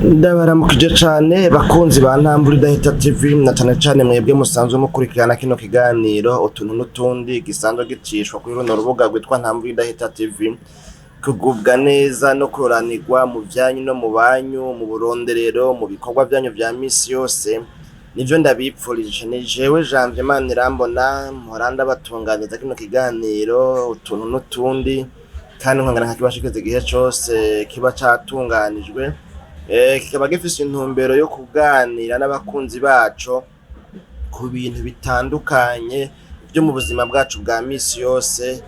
Ndabaramukije cane bakunzi ba Ntambwe Idahita TV na cane mwebwe musanzwe mukurikirana kino kiganiro utuntu n'utundi gisanzwe gicishwa kuri runo rubuga rwitwa Ntambwe Idahita TV. Kugubwa neza no kuranirwa mu vyanyu no mu banyu, mu buronderero, mu bikorwa vyanyu vya misi yose, nivyo ndabipfurije. Ni jewe Janvier Manirambona mpora batunganiza kino kiganiro utuntu n'utundi, kandi nkongera nkakibashikiriza igihe cose kiba catunganijwe. Kikaba gifise intumbero yo kuganira n'abakunzi bacu ku bintu bitandukanye byo mu buzima bwacu bwa misi yose,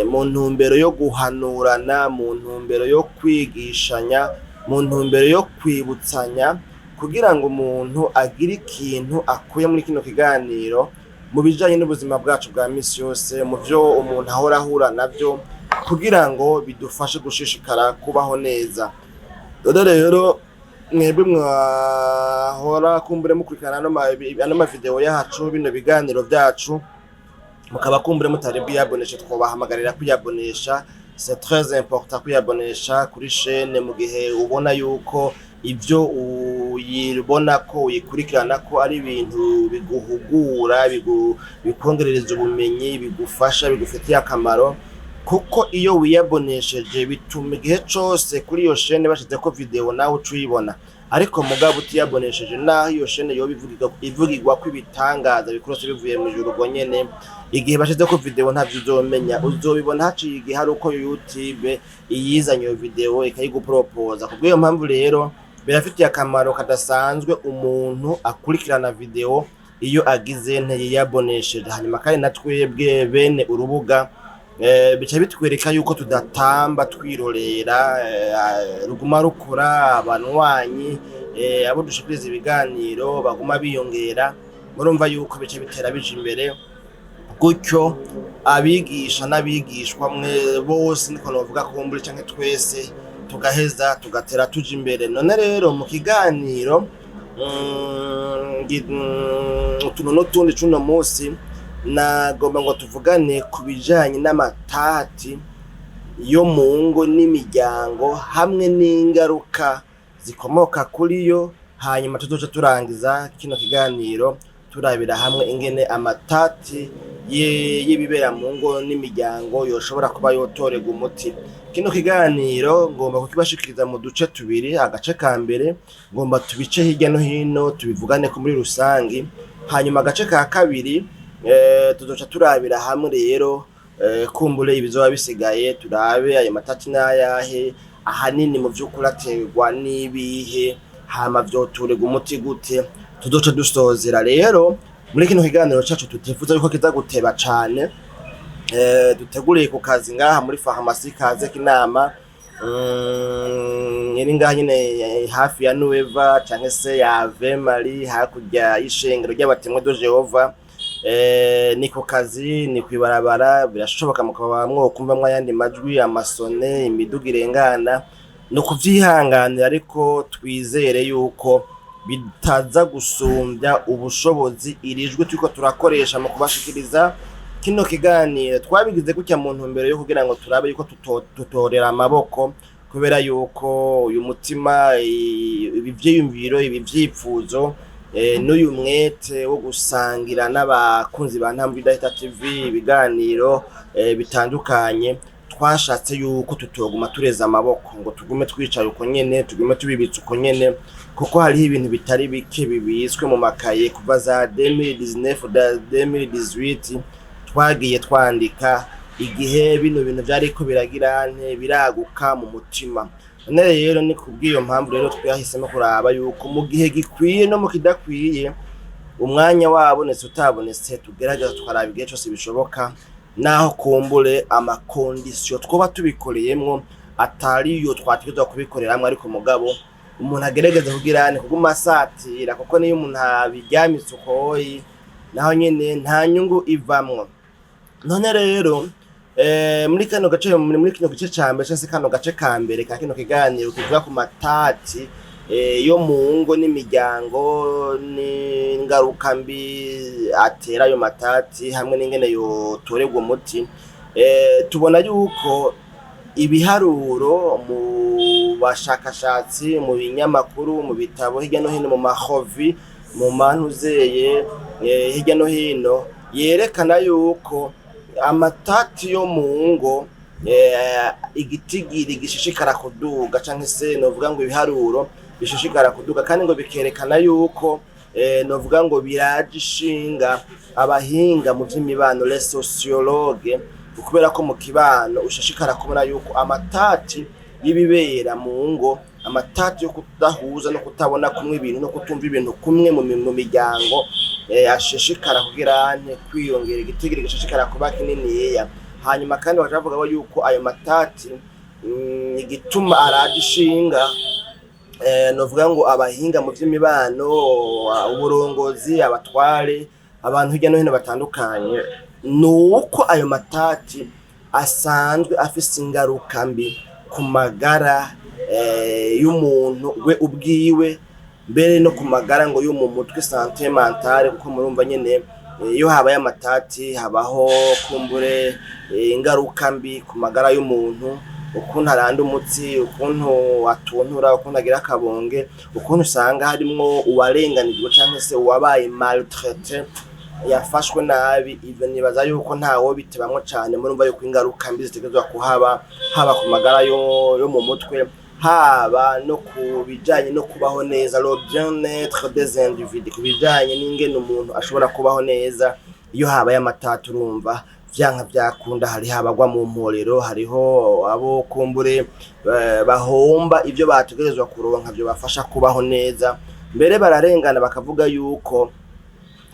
mu ntumbero yo guhanurana, mu ntumbero yo kwigishanya, mu ntumbero yo kwibutsanya, kugira ngo umuntu agire ikintu akuye muri kino kiganiro mu bijanye n'ubuzima bwacu bwa misi yose, mu vyo umuntu ahora ahura navyo, kugira ngo bidufashe gushishikara kubaho neza. Rero mwebwe mwahora kumbure mukurikirana ano mavideo yacu, bino biganiro vyacu, mukaba kumbure mutari bwiyabonesha, twobahamagarira kwiyabonesha. C'est très important kwiyabonesha kuri chaîne mu gihe ubona yuko ivyo uyibona ko uyikurikirana ko ari ibintu biguhugura, bikongerereza ubumenyi, bigufasha, bigufitiye akamaro. Kuko iyo wiyabonesheje bituma igihe cose kuri iyo chaîne bashize ko video nawe ucuyibona, ariko mugabo utiyabonesheje naho iyo chaîne yo ivugirwa ko ibitangaza bikurose bivuye mu ijuru ubwo nyene, igihe bashize ko video ntavyo uzomenya, uzobibona haciye igihe hari uko YouTube iyizanye iyo video ikayigupropoza. Kubw'iyo mpamvu rero birafitiye akamaro kadasanzwe umuntu akurikirana video iyo agize ntiyabonesheje. Hanyuma kandi natwebwe bene urubuga bica bitwereka yuko tudatamba twirorera, ruguma rukora abanwanyi, abo dushikiriza ibiganiro baguma biyongera. Murumva yuko bica bitera bije imbere, gutyo abigisha n'abigishwa mwe bose niko novuga kumbure canke twese tugaheza tugatera tuje imbere. None rero mu kiganiro utuntu n'utundi cuno musi nagomba ngo tuvugane ku bijanye n'amatati yo mu ngo n'imiryango hamwe n'ingaruka zikomoka kuri yo. Hanyuma tuzoca turangiza kino kiganiro turabira hamwe ingene amatati y'ibibera mu ngo n'imiryango yoshobora kuba yotorega umuti. Kino kiganiro ngomba kukibashikiriza mu duce tubiri. Agace ka mbere ngomba tubice hirya no hino tubivugane ko muri rusangi, hanyuma agace ka kabiri tuzoca turabira hamwe rero kumbure ibizoba bisigaye, turabe ayo matati n'ayahe, ahanini mu vy'ukuri aterwa n'ibihe, hama vyoturega umuti gute. Tuzoca dusozera rero muri kino kiganiro cacu, tutifuza yuko kiza guteba cane. Duteguriye ku kazi ngaha muri Pharmacie Kaze Kinama, iri ngaha nyene hafi ya Nueva canke se ya Ave Marie, hakurya y'ishengero ry'abatemwe do Jehova. Niko kazi ni kwibarabara, birashoboka mukaba mwokumva mwayandi majwi, amasone, imiduga irengana, no kuvyihanganira, ariko twizere yuko bitaza gusumbya ubushobozi irijwe turiko turakoresha mu kubashikiriza kino kiganiro. Twabigize gutya mu ntumbero yo kugira ngo turabe yuko tutorera amaboko, kubera yuko uyu mutima, ibi vyiyumviro, ibi vyipfuzo, n'uyu mwete wo gusangira n'abakunzi ba Ntambwe Idahita TV ibiganiro bitandukanye, twashatse yuko tutoguma tureza amaboko ngo tugume twicaye uko nyene, tugume tubibitse uko nyene, kuko hariho ibintu bitari bike bibitswe mu makaye kuva za 2019 2018 twagiye twandika igihe bino bintu vyariko biraguka mu mutima. None rero ni kubw'iyo mpamvu rero twahisemo kuraba yuko mu gihe gikwiye no mu kidakwiye, umwanya wabonetse utabonetse, tugerageza twaraba igihe cyose bishoboka, naho kumbure amakondisiyo twoba tubikoreyemwo atari yo twategerezwa kubikoreramwo, ariko mugabo umuntu agerageza kugira kuguma asatira, kuko niyo umuntu abiryamitse ukoyi naho nyene nta nyungu ivamwo. None rero muri kino gice ca mbere cyangwa se kano gace ka mbere ka kino kiganiro kivuga ku matati yo mu ngo n'imiryango, n'ingaruka mbi atera ayo matati hamwe n'ingene yotorerwa umuti, tubona yuko ibiharuro mu bashakashatsi mu binyamakuru mu bitabo hirya no hino mu mahovi mu mantuzeye hirya no hino yerekana yuko amatati yo mu ngo igitigiri gishishikara kuduga canke se novuga ngo ibiharuro bishishikara kuduga kandi ngo bikerekana yuko novuga ngo biraje ishinga abahinga mu vy'imibano les sociologues kubera ko mu kibano ushishikara kubona yuko amatati y'ibibera mu ngo amatati yo kudahuza no kutabona kumwe ibintu no kutumva ibintu kumwe mu miryango ashishikara kugira kwiyongera igitigiri gishishikara kuba kininiya hanyuma kandi bakavuga yuko ayo matati igituma araje ishinga novuga ngo abahinga mu vy'imibano uburongozi abatware abantu hirya no hino batandukanye nuko ayo matati asanzwe afise ingaruka mbi ku magara y'umuntu we ubwiwe mbere no ku magara ngo yo mu mutwe santé mentale kuko murumva nyene iyo habaye amatati habaho kumbure ingaruka mbi ku magara y'umuntu ukuntu aranda umutsi ukuntu atuntura ukuntu agira akabonge ukuntu usanga harimwo uwarenganijwe canke se uwabaye maltraité yafashwe nabi ivyo nibaza yuko ntawo bitebamwo cane murumva yuko ingaruka mbi zitegezwa kuhaba haba ku magara yo mu mutwe haba no kubijanye no kubaho neza le bien-être des individus kubijanye n'ingene umuntu ashobora kubaho neza iyo habaye amatati urumva vyanka vyakunda hari habagwa mu mporero hariho abo kumbure bahomba ivyo bategerezwa kuronka byo bafasha kubaho neza mbere bararengana bakavuga yuko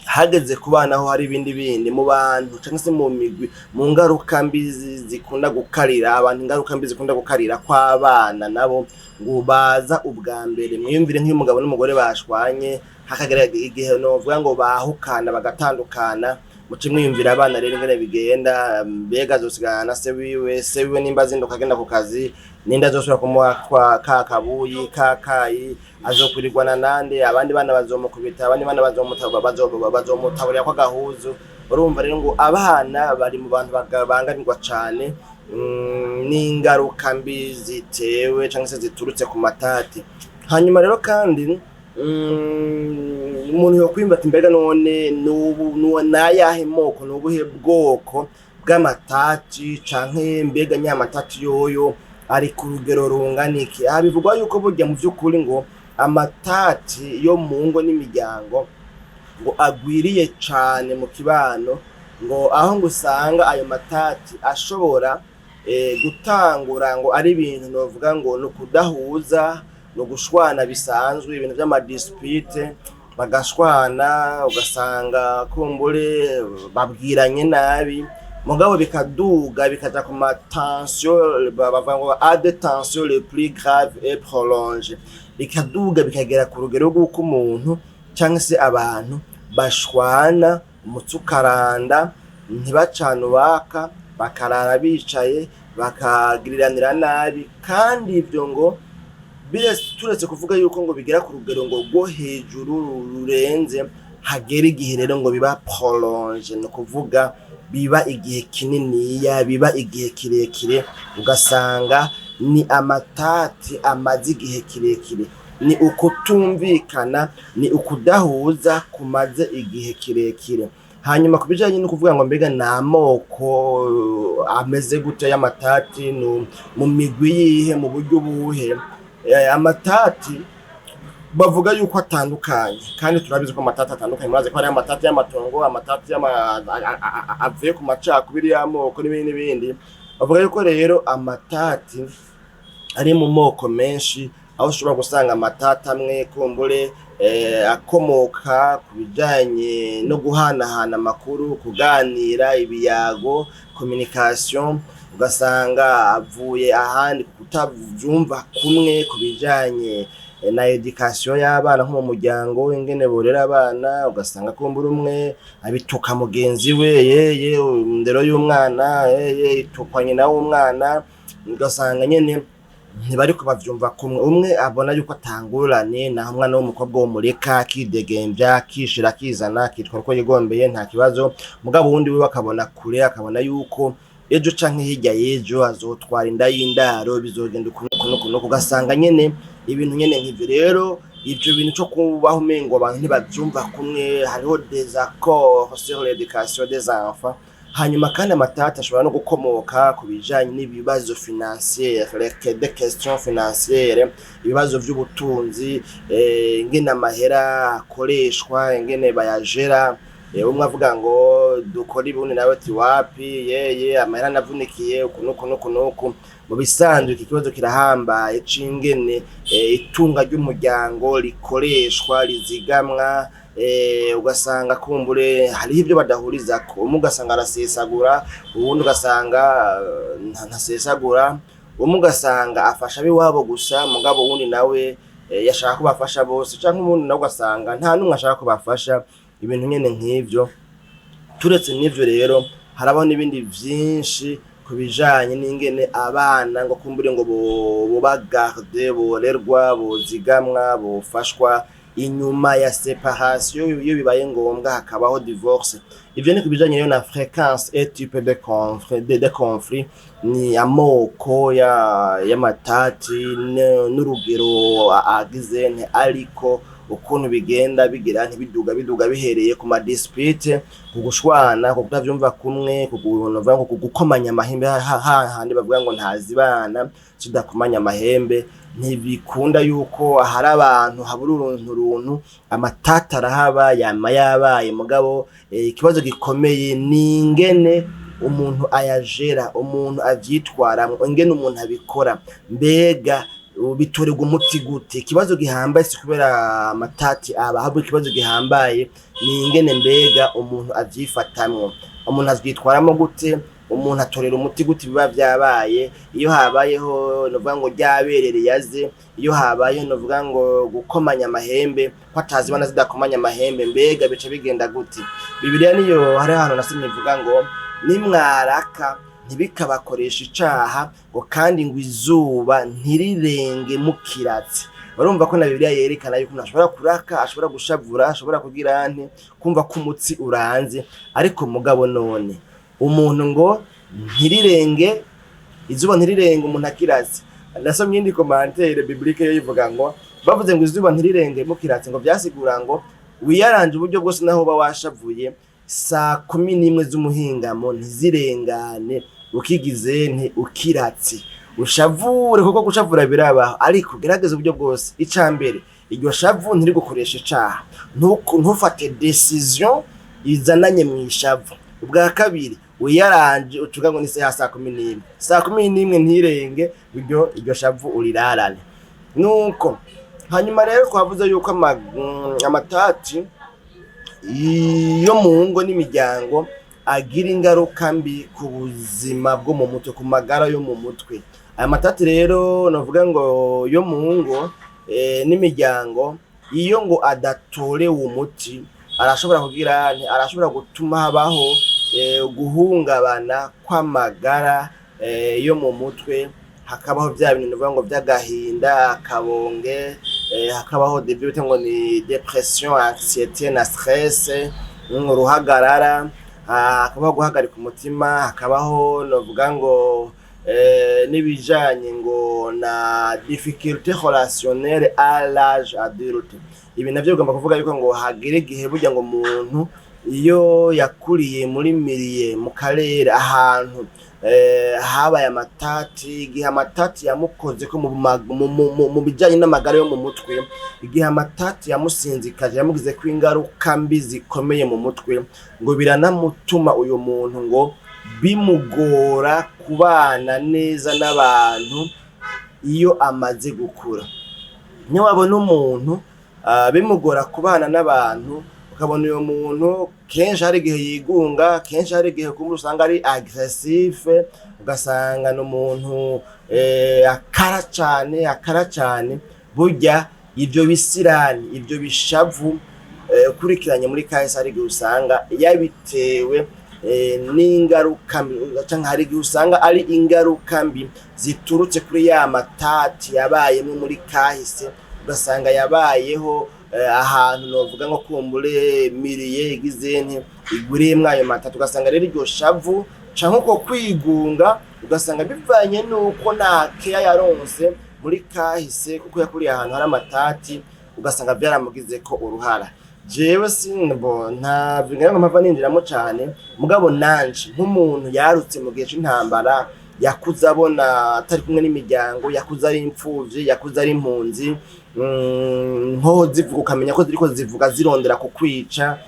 hageze kubanaho hari ibindi mu bantu cyangwa se mu migwi mu ngaruka mbi zikunda gukarira abantu ingaruka mbi zikunda gukarira kw'abana nabo ngo baza ubwa mbere mwiyumvire nk'umugabo n'umugore bashwanye hakagera igihe novuga ngo bahukana bagatandukana muce mwiyumvira abana rero ngene bigenda mbega zosigana na se wiwe nimba zinduka agenda ku kazi ninda zosubira kumuha kakabuyi kakayi azokurirwana nande abandi bana bazomukubita abandi bana bazomutabura kwa gahuzu urumva rero ngo abana bari mu bantu banganirwa cane n'ingaruka mbi zitewe cyangwa se ziturutse ku matati hanyuma rero kandi umuntu yo kwimba mbega none nubu nayahe moko nubuhe bwoko bw'amatati canke mbega nyamatati yoyo ari ku rugero runganiki abivugwa yuko burya mu vy'ukuri ngo amatati yo mu ngo n'imiryango ngo agwiriye cane mu kibano ngo aho ngo usanga ayo matati ashobora gutangura ngo ari ibintu novuga ngo no kudahuza no gushwana bisanzwe ibintu by'amadispute bagashwana ugasanga kumbure babwiranye nabi mugabo bikaduga bikaja ku tension bavuga ngo a de tension le plus grave et prolongée bikaduga bikagera ku rugero rw'uko umuntu cyangwa se abantu bashwana umutsukaranda ntibacana ubaka bakarara bicaye bakagiriranira nabi kandi ibyo ngo turetse kuvuga yuko ngo bigera ku rugero ngo rwo hejuru rurenze hagera igihe rero ngo biba prolonge no kuvuga biba igihe kininiya biba igihe kirekire ugasanga ni amatati amaze igihe kirekire ni ukutumvikana ni ukudahuza kumaze igihe kirekire hanyuma kubijanye no kuvuga ngo mbega namoko ameze gute y'amatati mu migwi yihe mu buryo buhe amatati bavuga yuko atandukanye kandi turabizi ko amatati atandukanye muraze ko ari amatati y'amatongo amatati avuye ku macakubiri y'amoko n'ibindi bavuga yuko rero amatati ari mu moko menshi aho ushobora gusanga amatati amwe kumbure akomoka ku bijanye no guhanahana amakuru kuganira ibiyago communication ugasanga avuye ahandi kutavyumva kumwe ku bijanye na education y'abana nko mu muryango ingene borera abana ugasanga kumbura umwe abituka mugenzi we yeye ndero y'umwana itukanye nawe umwana ugasanga nyene ntibari kubavyumva kumwe umwe abona yuko atangurane na umwana w'umukobwa wo mureka kidegembya kishira kizana kitwa ko yigombeye nta kibazo mugabo wundi we bakabona kure akabona yuko ejo canke hirya y'ejo azotwara inda y'indaro, bizogenda ukuntu ugasanga nyene ibintu nyene nk'ivyo. Rero ivyo bintu co kubaho umengo abantu ntibavyumva kumwe, hariho des accords sur l'éducation des enfants. Hanyuma kandi amatata ashobora no gukomoka ku bijanye n'ibibazo financiers, des questions financières, ibibazo vy'ubutunzi, ingene amahera akoreshwa, ingene bayajera. Umwe avuga ngo dukora ibundi nawe ati wapi, yeye amahera navunikiye uku. Mu bisanzwe iki kibazo kirahambaye c'ingene itunga ry'umuryango rikoreshwa, rizigamwa. Ugasanga kumbure hariho ibyo badahurizako, umwe ugasanga arasesagura, uwundi ugasanga ntasesagura, umwe ugasanga afasha abiwabo gusa, mugabo uwundi nawe yashaka ko bafasha bose, canke uwundi nawe ugasanga nta n'umwe ashaka ko bafasha. Ibintu nyene nk'ivyo. Turetse n'ivyo rero harabaho n'ibindi vyinshi ku bijanye n'ingene abana ngo kumbure ngo bobagarde, borerwa, bozigamwa, bofashwa inyuma ya separation, iyo bibaye ngombwa hakabaho divorce. Ivyo ni ku bijanye rero na fréquence et type de conflit, ni amoko y'amatati n'urugero agize ariko ukuntu bigenda bigira ntibiduga bihereye ku madispute, ku gushwana, ku kutavyumva kumwe, ku gukomanya amahembe. Hahandi bavuga ngo ntazibana kidakomanya amahembe. Ntibikunda yuko hari abantu habura uruntu amatata arahaba, yama yabaye, mugabo ikibazo gikomeye ni ingene umuntu ayajera, umuntu avyitwaramwo, ingene umuntu abikora. Mbega bitorerwa umuti gute? Ikibazo gihambaye si kubera amatati aba, ahubwo ikibazo gihambaye ni ingene mbega umuntu avyifatamwo, umuntu avyitwaramo gute, umuntu atorera umuti gute biba vyabaye. Iyo habayeho novuga ngo ryaberere yaze, iyo habaye novuga ngo gukomanya amahembe, ko atazibana zidakomanya amahembe, mbega bice bigenda gute? Bibiliya niyo hari ahantu nasimye ivuga ngo nimwaraka ntibikabakoresha icaha, ngo kandi ngo izuba ntirirenge mukiratse. Urumva ko na Bibiliya yerekana yuko umuntu ashobora kuraka, ashobora gushavura, ashobora kugira nte kumva ko umutsi uranze, ariko mugabo none umuntu ngo ntirirenge, izuba ntirirenge umuntu akiratse. Nasomye indi commentaire biblique yo yivuga ngo bavuze ngo izuba ntirirenge mukiratse, ngo vyasigura ngo wiyaranje uburyo bwose naho ba washavuye, saa 11 z'umuhingamo ntizirengane ukigize nti ukiratse. Ushavure kuko gushavura birabaho, ariko gerageza uburyo bwose. Icambere, iryo shavu ntiri gukoresha icaha, ntufate decision izananye mu ishavu. Ubwa kabiri, uyaranje ucuga ngo ni saa 11, saa 11 ntirenge, iryo shavu urirarane. Nuko hanyuma rero twavuze yuko amatati iyo mu ngo n'imiryango agira ingaruka mbi ku buzima bwo mu mutwe, ku magara yo mu mutwe. Aya matati rero navuga ngo yo mu ngo n'imiryango, iyo ngo adatorewe umuti, arashobora gutuma habaho guhungabana kw'amagara yo mu mutwe. Hakabaho bya bintu navuga ngo by'agahinda, akabonge, hakabaho debut ngo ni depression, anxiété na stress, uruhagarara, hakabaho guhagarika umutima, hakabaho navuga ngo n'ibijanye ngo na difficulté relationnelle à l'âge adulte. Ibi navyo ugomba kuvuga yuko ngo hagire igihe burya ngo umuntu iyo yakuriye muri milieu mu karere ahantu habaye amatati, igihe amatati yamukoze ko mu bijanye n'amagara yo mu mutwe, igihe amatati yamusinzikaje, yamugize ko ingaruka mbi zikomeye mu mutwe, ngo biranamutuma uyu muntu ngo bimugora kubana neza n'abantu iyo amaze gukura. Niyo wabona umuntu bimugora kubana n'abantu, ukabona uyo muntu kenshi hari igihe yigunga, kenshi hari igihe kumbe usanga ari aggressif, ugasanga n'umuntu akara cyane. Burya ivyo bisirani, ivyo bishavu kurikiranye muri kahise, hari igihe usanga yabitewe n'ingaruka mbi, canke hari igihe usanga ari ingaruka mbi ziturutse kuri ya matati yabayemo muri kahise. Ugasanga yabayeho ahantu novuga ngo kumbure miriye igize nti iguriyemwo ayo matatu, ugasanga rero iryo shavu canke uko kwigunga ugasanga bivanye nuko nta keya yaronse muri kahise kuko yakuriye ahantu hari amatati ugasanga byaramugizeko uruhara. Jewe sinbo nta vingira ngo mpava ninjiramo cane mugabo nanje nk'umuntu yarutse mu gihe c'intambara yakuze abona atari kumwe n'imiryango, yakuze ari impfuvyi, yakuze ari impunzi, nko zivuga ukamenya ko ziriko zivuga zirondera kukwica,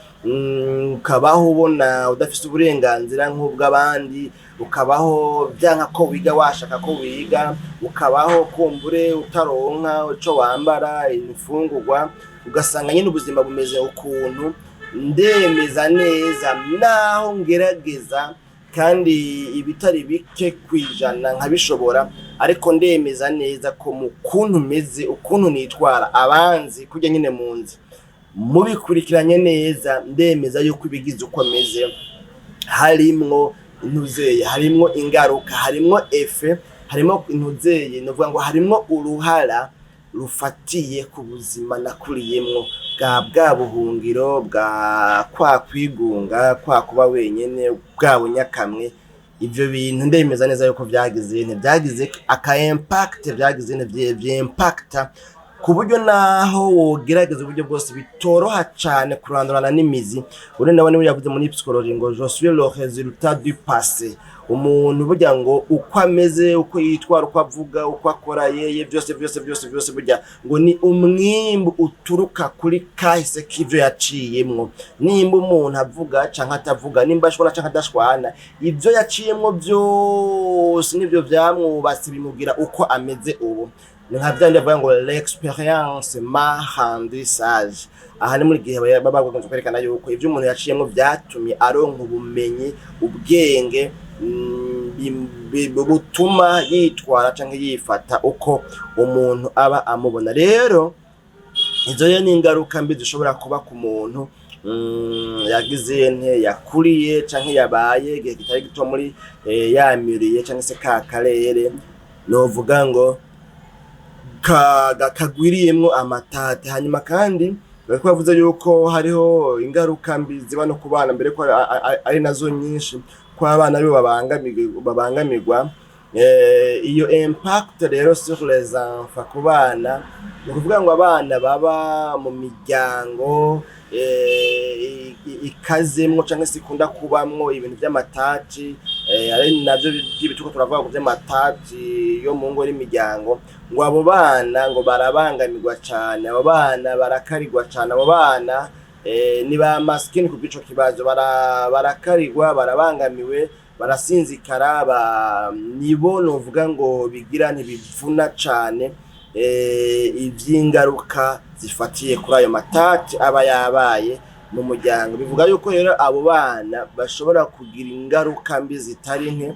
ukabaho ubona udafise uburenganzira nk'ubw'abandi, ukabaho vyanka ko wiga washaka ko wiga, ukabaho kumbure utaronka ico wambara, imfungurwa, ugasanga nyine ubuzima bumeze ukuntu. Ndemeza neza naho ngerageza kandi ibitari bike kwijana nkabishobora, ariko ndemeza neza ko mu kuntu meze, ukuntu nitwara abanzi kurya nyine munzi mubikurikiranye neza, ndemeza yuko ibigize uko meze harimwo intuzeye, harimwo ingaruka, harimwo efe, harimwo intuzeye, novuga ngo harimwo uruhara rufatiye ku buzima nakuriyemwo bwa buhungiro, bwa kwa kwigunga, kwa kuba wenyene, bwa bunyakamwe. Ivyo bintu ndemeza neza yuko vyagize aka impact, vyagize impacta ku buryo naho wogerageza uburyo bwose bitoroha cane kurandurana n'imizi. Urenda bane yavuze muri psychologie ngo je suis le résultat du passé. Umuntu burya ngo uko ameze, uko yitwara, uko avuga, uko akora, yeye byose burya ngo ni umwimbu uturuka kuri kahise k'ivyo yaciyemwo. Nimba umuntu avuga canke atavuga, nimba ashobora canke adashwana, ivyo yaciyemwo byose nivyo vyamwubatse bimugira uko ameze ubu. Nka vyandi bavuga ngo l'expérience m'a rendu sage. Aha ni muri gihe baba bagonze kwerekana yuko ivyo umuntu yaciyemwo vyatumye aronka ubumenyi, ubwenge butuma yitwara canke yifata uko umuntu aba amubona. Rero izo ni ingaruka mbi zishobora kuba ku muntu yagize yakuriye canke yabaye igihe kitari gito muri yamiriye canke se ka karere, novuga ngo kagwiriyemwo amatati. Hanyuma kandi bariko bavuze yuko hariho ingaruka mbi ziba no kubana, mbere ko ari nazo nyinshi, ko abana aribo babangamirwa. Iyo impact rero sur les enfants ku bana, ni ukuvuga ngo abana baba mu miryango ikazemwo canke sikunda kubamwo ibintu vy'amatati, ari navyo by'ibituko turavuga ku vy'amatati yo mu ngo n'imiryango, ngo abo bana ngo barabangamirwa cane, abo bana barakarirwa cane, abo bana ni ba maskini ku bw'ico kibazo, barakarirwa, barabangamiwe, barasinzikara, nibo novuga ngo bigira ntibivuna cane ivy'ingaruka zifatiye kuri ayo matati aba yabaye mu muryango. Bivuga yuko rero abo bana bashobora kugira ingaruka mbi zitari nke,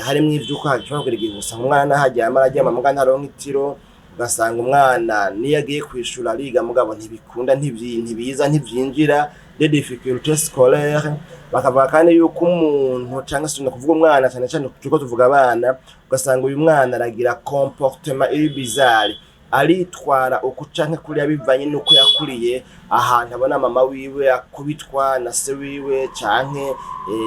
harimwo ivy'uko hashobora kugira igihe usanga umwana haryama araryama muga ntaronka itiro, ugasanga umwana niyo agiye kwishura ariga mugabo ntibikunda, ntibiza, ntivyinjira, des difficultés scolaires. Bakavuga kandi yuko umuntu canke se kuvuga umwana cyane cyane tuko tuvuga abana, ugasanga uyu mwana aragira comportement iri bizarre, aritwara uko canke kuri yabivanye nuko yakuriye ahantu abona mama wiwe akubitwa na se wiwe, canke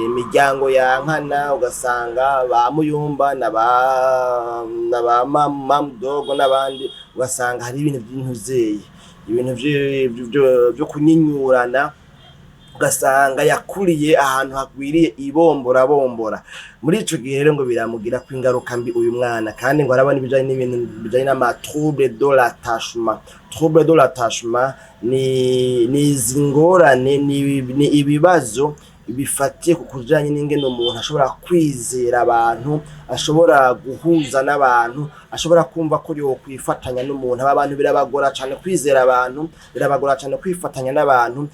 imiryango yankana, ugasanga ba muyumba na ba mamdogo n'abandi, ugasanga hari ibintu by'intuzeye, ibintu byo kunyinyurana, ugasanga yakuriye ahantu hagwiriye ibombora. Muri ico gihe rero ngo biramugira ko ingaruka mbi uyu mwana, kandi ngo arabona ibijanye n'ibintu bijanye n'ama trouble de l'attachement. Trouble de l'attachement ni zingorane, ni ibibazo bifatiye ku kujanye n'ingene umuntu ashobora kwizera abantu, ashobora guhuza n'abantu, ashobora kumva ko yo kwifatanya n'umuntu. Abantu birabagora cyane kwizera abantu, birabagora cyane kwifatanya n'abantu,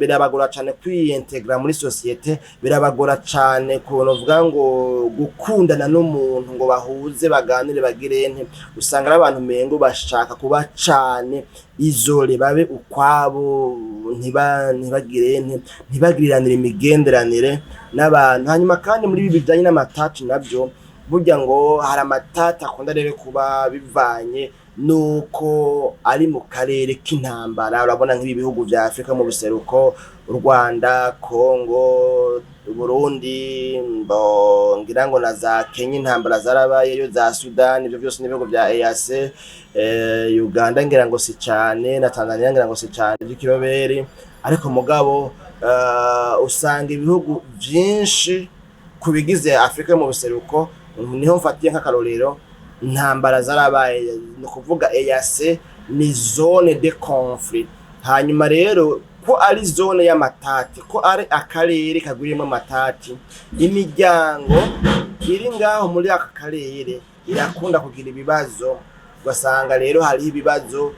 birabagora cyane kwiyintegra muri societe, birabagora cyane kuvuga ngo gukundana n'umuntu ngo bahuze baganire bagirente. Usanga abantu mengo bashaka kuba cyane izole, babe ukwabo, ntibagirente, ntibagiriranire imigenderanire n'abantu. Hanyuma kandi muri ibi bijanye n'amatati nabyo burya ngo hari amatati akunda rero kuba bivanye nuko ari mu karere k'intambara. Urabona nk'ibi bihugu vya Afrika mu buseruko, u Rwanda, Congo, Burundi, ngira ngo na za Kenya intambara zarabayeyo, za Sudan, ivyo vyose n'ibihugu vya EAC. Uganda ngira ngo si cane, na Tanzania ngira ngo si cane vy'ikiroberi, ariko mugabo usanga ibihugu vyinshi kubigize Afrika mu buseruko, niho mfatiye nk'akarorero, intambara zarabaye, no kuvuga EAC ni zone de conflit. Hanyuma rero ko ari zone y'amatati, ko ari akarere kagwirimo amatati, imiryango iri ngaho muri aka karere irakunda kugira ibibazo, ugasanga rero hari ibibazo,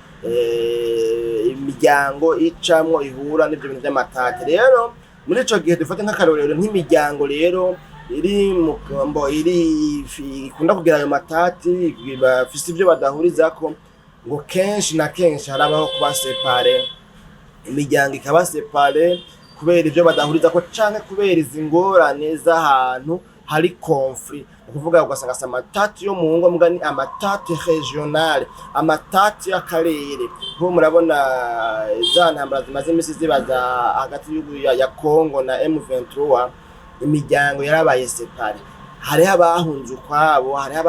imiryango icamwo ihura n'ivyo bintu by'amatati. Rero muri ico gihe dufate nk'akarorero nk'imiryango rero iri mukambo ikunda kugira ayo matati, bafise ivyo badahurizako, ngo kenshi na kenshi harabaho kuba separe, imiryango ikaba separe kubera ivyo badahurizako canke kubera izi ngorane z'ahantu hari conflit. Ukuvuga ugasanga amatati yo mu ngo mbwa ni amatati regional, amatati y'akarere. Nko murabona za ntambara zimaze imisi zibaza hagati ya Congo na M23, imiryango yarabaye separe. Hariho abahunze ukwabo, hariho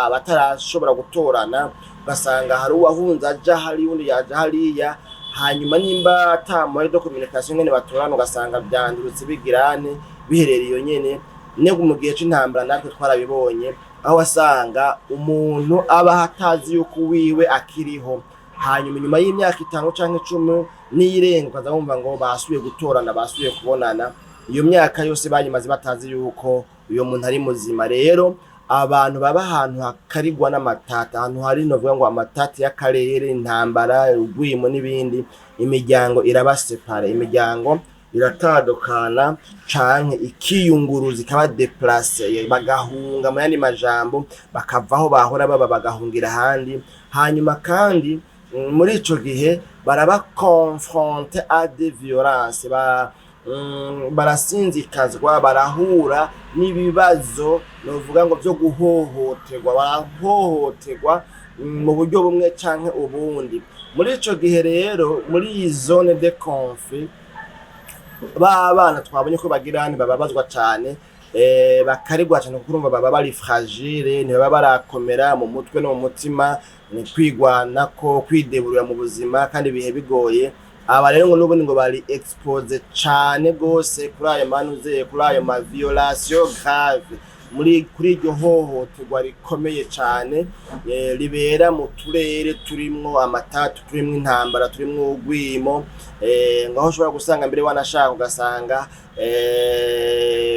abatarashobora gutorana, ugasanga hari uwahunze aja hari undi yaja hariya, hanyuma nimba ata moyen de communication nyene batorana, ugasanga byandurutse bigirane biherereye iyo nyene. Nego mu gihe c'intambara natwe twarabibonye, aho wasanga umuntu aba hatazi yuko wiwe akiriho, hanyuma nyuma y'imyaka 5 canke 10 nirenga ukaza wumva ngo basubiye gutorana, basubiye kubonana. Iyo myaka yose banyimaze batazi yuko uyo muntu ari muzima. Rero abantu baba ahantu hakarigwa n'amatata, ahantu hari novuga ngo amatati y'akarere, intambara, urwimo n'ibindi, imiryango irabasepare, imiryango iratandukana canke ikiyunguruza, ikaba deplace, bagahunga mu yandi majambo, bakavaho bahora baba bagahungira ahandi. Hanyuma kandi muri ico gihe baraba confronté à des violences, barasinzikazwa, barahura n'ibibazo novuga ngo byo guhohoterwa, barahohoterwa mu buryo bumwe canke ubundi. Muri ico gihe rero, muri iyi zone de conflit, bana twabonye ko bagirani bababazwa cyane, bakarigwa cyane kuko urumva baba bari fragile, ntibaba barakomera mu mutwe no mu mutima, ni kwigwana ko kwideburira mu buzima kandi bihe bigoye. Aba rero ngo n'ubundi ngo bari expose cyane gose kuri ayo manuze, kuri ayo ma violation grave, kuri iryo hohoterwa rikomeye cyane ribera mu turere turimwo amatatu, turimwo intambara, turimwo urwimo, ngaho ushobora gusanga mbere wanashaka ugasanga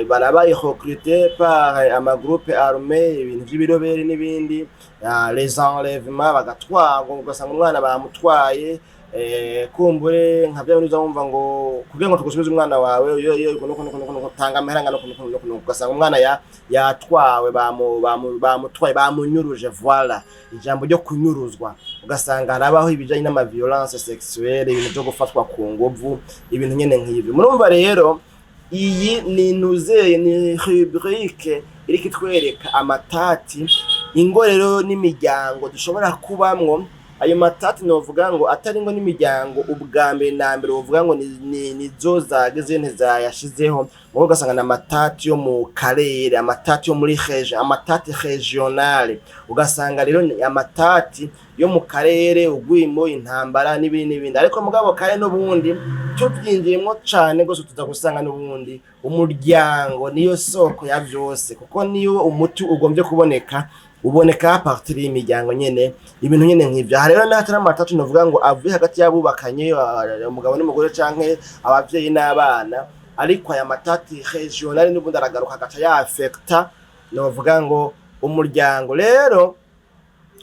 barabaye recruté par ama groupe armé, ibintu by'ibiroberi n'ibindi, les enlèvements, bagatwagwa, ugasanga umwana bamutwaye, kumbure nka bya binuza wumva ngo kugira ngo tugusubize umwana wawe yo nuko tanga amahanga no ugasanga umwana yatwawe, bamutwaye, bamunyuruje. Voilà ijambo ryo kunyuruzwa. Ugasanga harabaho ibijanye n'ama violence sexuelle, ibintu byo gufatwa ku nguvu, ibintu nyene nk'ibyo. Murumva rero iyi ni nuzeye, ni rubrique iri kitwereka amatati, ingorero n'imiryango dushobora kubamwo. Ayo matati novuga ngo atari ngo n'imiryango ubwa mbere na mbere, uvuga ngo ni zo zageze ntizayashizeho, ngo ugasanga na matati yo mu karere, amatati yo muri region, amatati regional. Ugasanga rero amatati yo mu karere, ugwimo, intambara n'ibindi. Ariko mugabo kare n'ubundi tubyinjiyemo cyane gose tuza gusanga n'ubundi umuryango niyo soko ya byose, kuko niyo umuti ugombye uboneka a partir y'imiryango nyene, ibintu nyene nk'ivyo. Rero natari amatatu novuga ngo avuye hagati y'abubakanye, umugabo n'umugore canke abavyeyi n'abana, ariko aya matati regional n'ubundi aragaruka agaca ya affecta novuga ngo umuryango. Rero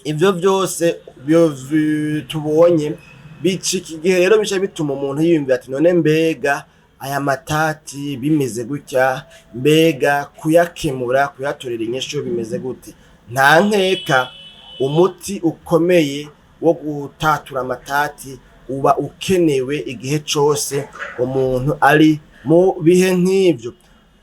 ivyo byose tubonye bicika igihe rero bice bituma umuntu yiyumvira ati none mbega aya matati bimeze gutya, mbega kuyakemura, kuyatorera inyishu bimeze gute? Nta nkeka umuti ukomeye wo gutatura amatati uba ukenewe igihe cose umuntu ari mu bihe nk'ivyo.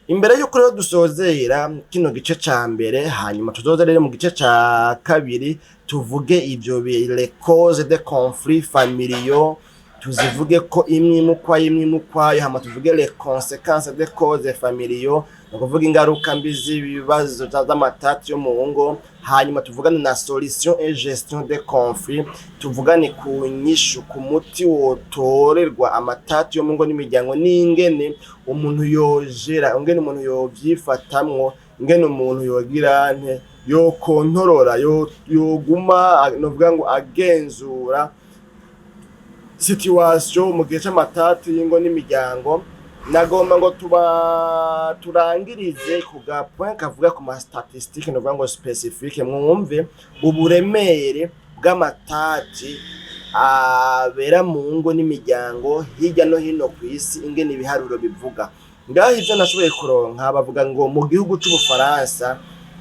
Imbere yuko rero dusozera kino gice ca mbere, hanyuma tuzoza rero mu gice ca kabiri tuvuge ivyo les causes de conflits familiaux, tuzivuge ko imwe ukwayo, hama tuvuge les conséquences de causes familiaux, no kuvuga ingaruka mbi z'ibibazo z'amatati yo mu ngo, hanyuma tuvugane na solution et gestion des conflits, tuvugane ku nyishu, ku muti wotorerwa amatati yo mu ngo n'imiryango, n'ingene umuntu yojera, ingene umuntu yovyifatamwo, ingene umuntu yogira nte yo kontorora, yoguma novuga ngo agenzura situation mu gihe c'amatati y'ingo n'imiryango. Nagomba ngo turangirize ku point kavuga ku ma statistique novuga ngo specifique, mwumve uburemere bw'amatati abera mu ngo n'imiryango hirya no hino ku isi, ingene ibiharuro bivuga. Ngaho ivyo nashoboye kuronka bavuga ngo mu gihugu c'Ubufaransa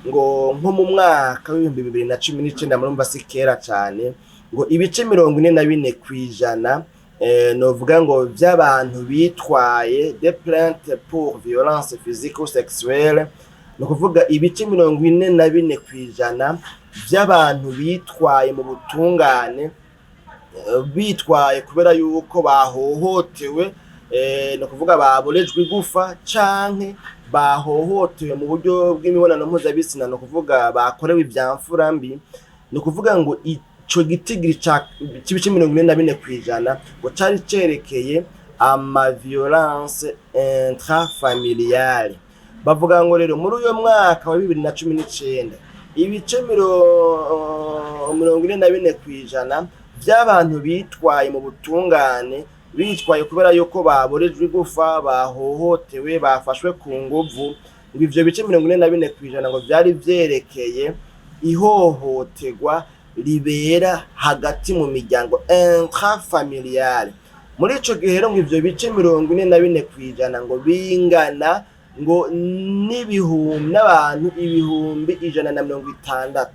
ngo nko mu mwaka w'ibihumbi 2019, murumva si kera cane, ngo ibice 44% novuga ngo vy'abantu bitwaye des plaintes pour violence physique ou sexuelle, no kuvuga ibice 44% vy'abantu bitwaye mu butungane, bitwaye kubera yuko bahohotewe, no kuvuga baborejwe igufa canke bahohotewe mu buryo bw'imibonano mpuzabitsina, no kuvuga bakorewe ivyamfura mbi. No kuvuga ngo ico gitigiri c'ibice 44% ngo cari cerekeye ama violence intrafamiliale. Bavuga ngo rero muri uyo mwaka wa 2019 ibice 44% vy'abantu bitwaye mu butungane, bitwaye kubera yuko baborejwe igufa, bahohotewe, bafashwe ku nguvu, ngo ivyo bice 44% ngo vyari vyerekeye ihohoterwa ribera hagati mu miryango intrafamiliale. Muri ico gihe rero ngo ivyo bice 44% ngo bingana ngo n'abantu ibihumbi 160.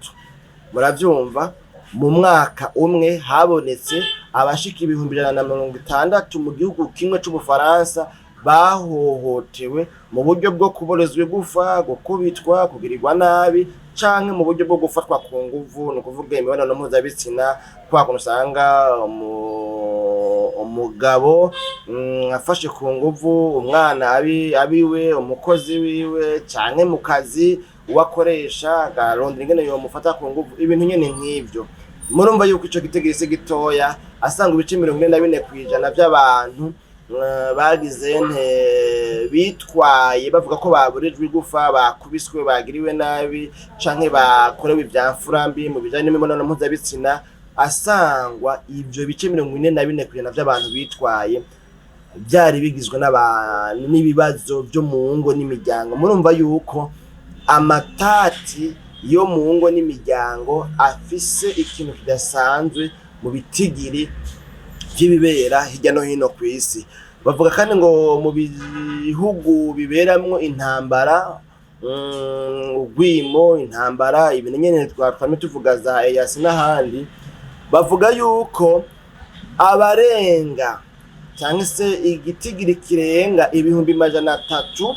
Muravyumva, mu mwaka umwe habonetse abashika ibihumbi 160 mu gihugu kimwe c'Ubufaransa bahohotewe mu buryo bwo kuborezwa igufa, gukubitwa, kugirirwa nabi, canke mu buryo bwo gufatwa ku nguvu, no kuvuga imibonano mpuzabitsina, kwa kuntu usanga umugabo afashe ku nguvu umwana abiwe, umukozi wiwe, canke mu kazi uwakoresha agarondera ingene yomufata ku nguvu, ibintu nyene nk'ivyo. Murumva yuko ico gitegetse gitoya asanga ibice 44% vy'abantu bagize bitwaye bavuga ko baborejwe igufa, bakubiswe, bagiriwe nabi, canke bakorewe ivyamfura mbi mu bijanye n'imibonano mpuzabitsina, asangwa ivyo bice 44% vy'abantu bitwaye byari bigizwe n'abantu n'ibibazo byo mu ngo n'imiryango. Murumva yuko amatati yo mu ngo n'imiryango afise ikintu kidasanzwe mu bitigiri vy'ibibera hirya no hino ku isi. Bavuga kandi ngo mu bihugu biberamwo intambara, urwimo, intambara, ibintu nyene twamye tuvuga za EAC n'ahandi, bavuga yuko abarenga cyangwa se igitigiri kirenga ibihumbi 300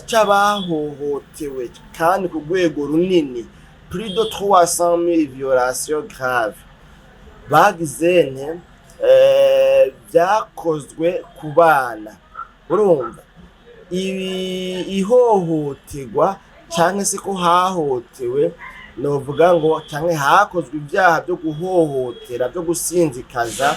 c'abahohotewe kandi ku rwego runini, plus de 300,000 violations graves, bagize vyakozwe ku bana. Urumva ihohoterwa canke se ko hahotewe, novuga ngo canke hakozwe ibyaha byo guhohotera, byo gusinzikaza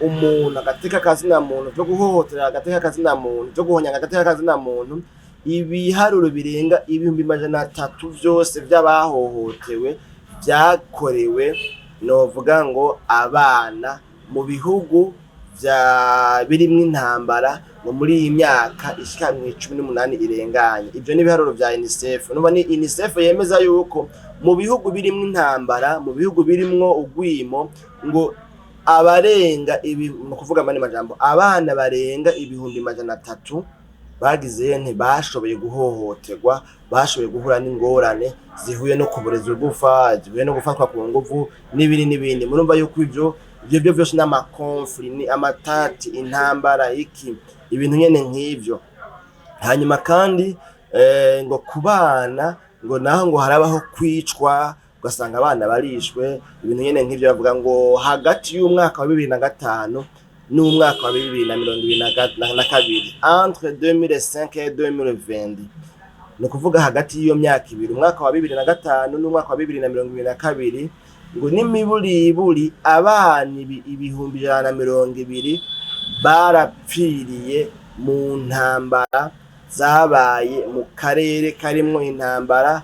umuntu agateka kazina muntu, byo guhohotera agateka kazina muntu, byo guhonya agateka kazina muntu, ibiharuro birenga ibihumbi 300 vyose vy'abahohotewe vyakorewe, novuga ngo abana mu bihugu birimwo intambara ngo muri iyi myaka ishika 18 irenganye. Ivyo ni ibiharuro vya UNICEF. Nuba ni UNICEF yemeza yuko mu bihugu birimwo intambara, mu bihugu birimwo ugwimo, ngo abarenga no kuvuga mani majambo, abana barenga ibihumbi 300 bagize bashoboye guhohoterwa, bashoboye guhura n'ingorane zihuye no kuborezwa igufa, zihuye no gufatwa ku nguvu n'ibindi. Murumva yuko ivyo byose n'ama conflit, ni amatati, intambara, ibintu nyene nk'ivyo. Hanyuma kandi ngo kubana ngo naho ngo harabaho kwicwa, ugasanga abana barishwe ibintu nyene nk'ivyo bavuga ngo hagati y'umwaka wa 2005 n'umwaka wa 2022 entre 2005 et 2020 no kuvuga hagati y'iyo myaka ibiri umwaka wa 2005 n'umwaka wa 2022 ngo n'imiburiburi abana ibihumbi 120 barapfiriye mu ntambara zabaye mu karere karimwo intambara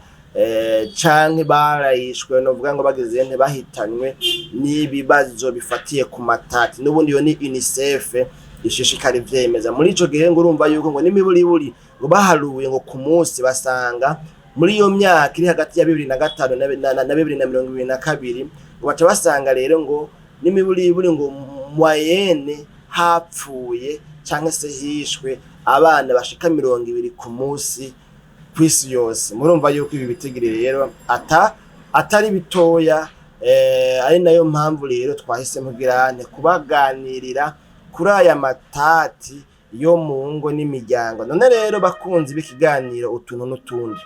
canke barayishwe no vuga ngo bageze bahitanywe n'ibibazo bifatiye ku matati n'ubundi yo ni UNICEF ishishikara ivyemeza muri ico gihe ngo urumva yuko ngo n'imiburiburi ngo baharuye ngo ku munsi basanga muri iyo myaka iri hagati ya 2005 na 2022 ngo baca basanga rero ngo n'imiburiburi ngo moyenne hapfuye canke se hishwe abana bashika 200 ku munsi kwisi yose. Murumva yuko ibi bitigiri rero atari bitoya, ari nayo mpamvu rero twahise mugirane kubaganirira kuri aya matati yo mu ngo n'imiryango. None rero bakunzi b'ikiganiro utuntu n'utundi,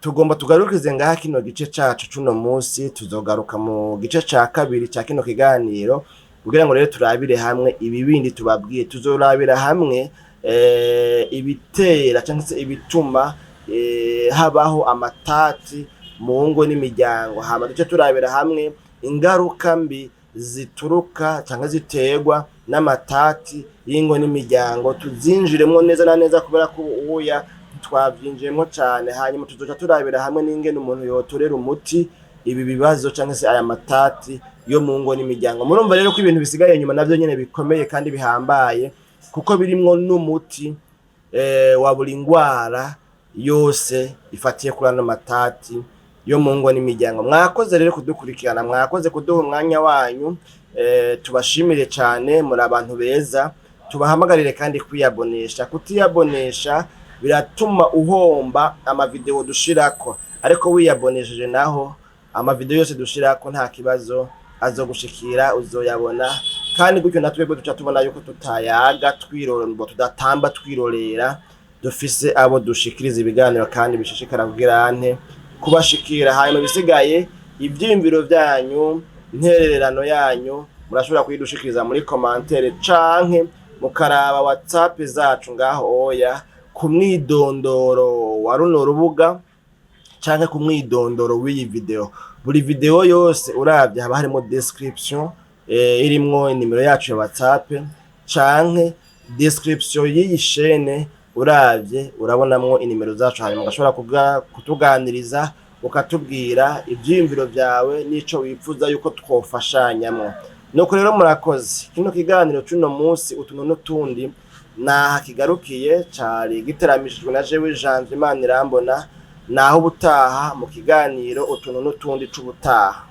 tugomba tugarukize ngaha kino gice cacu cuno munsi, tuzogaruka mu gice ca kabiri ca kino kiganiro kugira ngo rero turabire hamwe ibibindi tubabwiye. Tuzorabira hamwe ibitera cyangwa se ibituma habaho amatati mu ngo n'imiryango. Hama duce turabira hamwe ingaruka mbi zituruka cyangwa ziterwa n'amatati y'ingo n'imiryango. Tuzinjiremo neza na neza kubera ko uya twavyinjiyemo cyane. Hanyuma tuzoca turabira hamwe n'ingene umuntu yotorera umuti ibi bibazo cyangwa se aya matati yo mu ngo n'imiryango. Murumva rero ko ibintu bisigaye nyuma navyo nyene bikomeye kandi bihambaye, kuko birimwo n'umuti wa buri ngwara yose ifatiye kuri ano matati yo mu ngo n'imiryango. Mwakoze rero kudukurikirana, mwakoze kuduha umwanya wanyu, tubashimire cyane, muri abantu beza. Tubahamagarire kandi kwiyabonesha. Kutiyabonesha biratuma uhomba amavideo dushirako, ariko wiyabonesheje naho amavideo yose dushirako nta kibazo azogushikira, uzoyabona. Kandi gutyo natwebwe duca tubona yuko tutayaga twirorera, tudatamba twirorera, dufise abo dushikiriza ibiganiro kandi bishishikara kugira ante kubashikira. Hanyuma bisigaye ivyimviro byanyu, interererano yanyu murashobora kuyidushikiriza muri commentaire canke mukaraba WhatsApp zacu ngaho oya ku mwidondoro wa runo rubuga canke ku mwidondoro w'iyi video. Buri video yose uravye haba harimo description irimwo nimero yacu ya WhatsApp canke description y'iyi chaîne. Uravye urabonamwo inimero zacu, hanyuma ugashobora kutuganiriza ukatubwira ivyimviro vyawe nico wifuza yuko twofashanyamwo. Nuko rero murakoze. Kino kiganiro cuno munsi utuntu n'utundi naha kigarukiye, cari giteramishijwe na jewe Jean Imana Irambona. Naho ubutaha mu kiganiro utuntu n'utundi c'ubutaha.